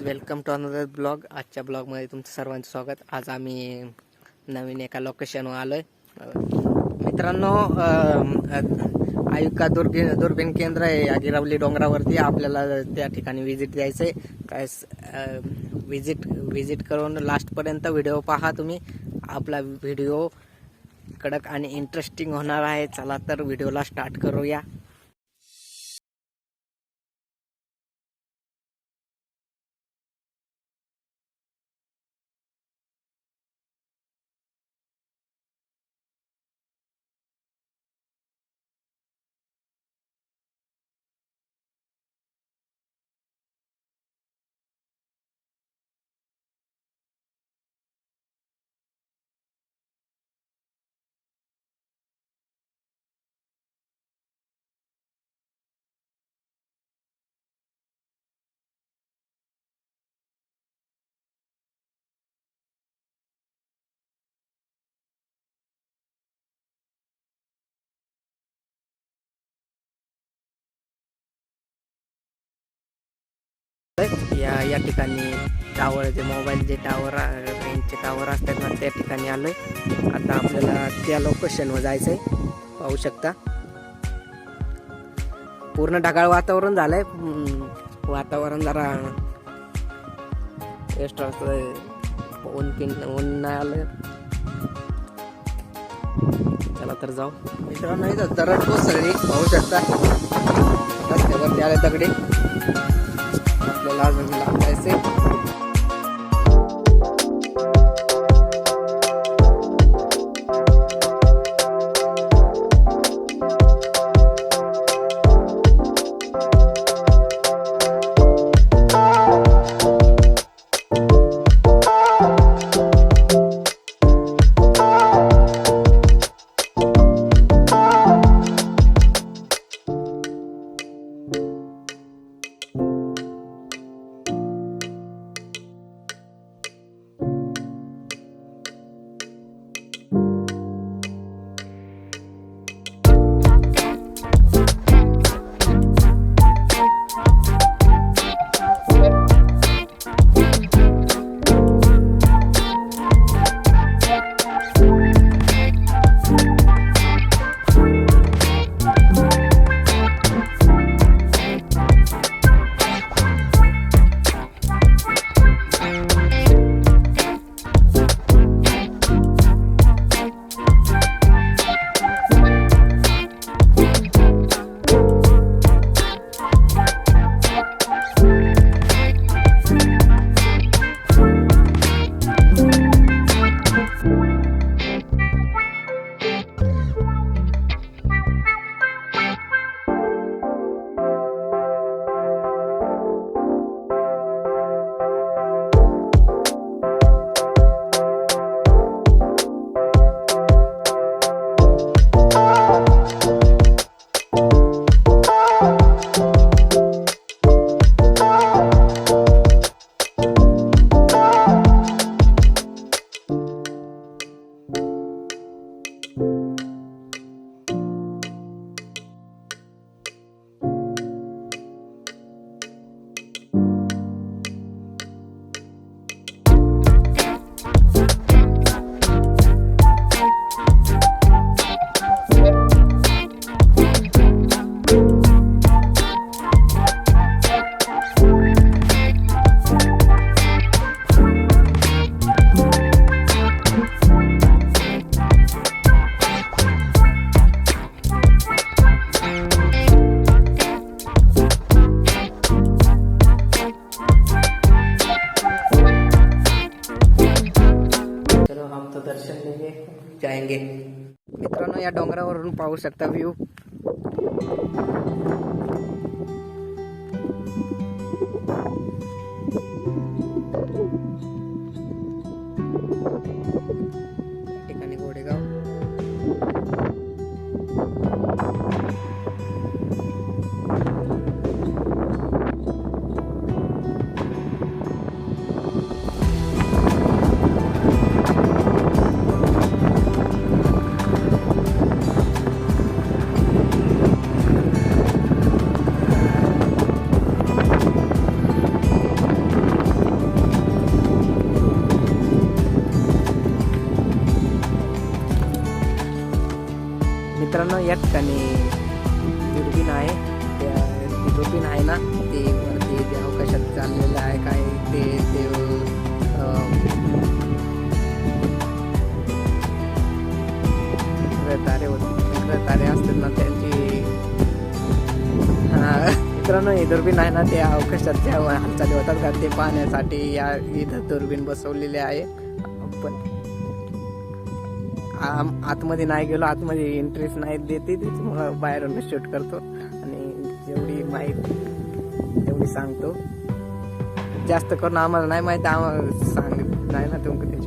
Welcome to another blog. आजच्या ब्लॉगमध्ये तुमचं सर्वांचं स्वागत. आज आम्ही नवीन एका लोकेशनवर आलोय. मित्रांनो, आयुका दुर्बीण केंद्र आहे या गिरवली डोंगरावरती. आपल्याला त्या ठिकाणी व्हिजिट द्यायचंय. काय व्हिजिट करून लास्टपर्यंत व्हिडिओ पहा तुम्ही. आपला व्हिडिओ कडक आणि इंटरेस्टिंग होणार आहे. चला तर व्हिडिओला स्टार्ट करूया. या ठिकाणी टावर, जे मोबाईल जे टावर, रेंजचे टावर असतात ना, त्या ठिकाणी आलोय. आता आपल्याला त्या लोकेशनवर जायचंय. पाहू शकता पूर्ण ढगाळ वातावरण झालंय. वातावरण जरा एक्स्ट्रा ऊन नाही आलं. चला तर जाऊ. मित्रांनो, इथं तरड कोसळली, पाहू शकता. रस्त्यावरती आले दगडी. आपल्याला अजून लागायचे. दर्शन लेंगे जाएंगे. मित्रांनो, या डोंगरावरून पाहू शकता व्ह्यू. ठिकाणी गोडेगाव. मित्रांनो या ठिकाणी दुर्बीण आहे. त्या दुर्बीण आहे ना ते वरती ते अवकाशात चाललेलं आहे काय ते तारे असतात ना त्यांची मित्रांनो ही दुर्बीण आहे ना ते अवकाशात ज्या हालचाली होतात का ते पाहण्यासाठी या इथं दुर्बीण बसवलेली आहे. पण आतमध्ये नाही गेलो, आतमध्ये इंटरेस्ट नाही देते त्याच्यामुळं बाहेरून शूट करतो आणि जेवढी माहिती तेवढी सांगतो. जास्त करून आम्हाला नाही माहिती, आम्हाला सांग नाही ना तुमचं त्याच्यामुळे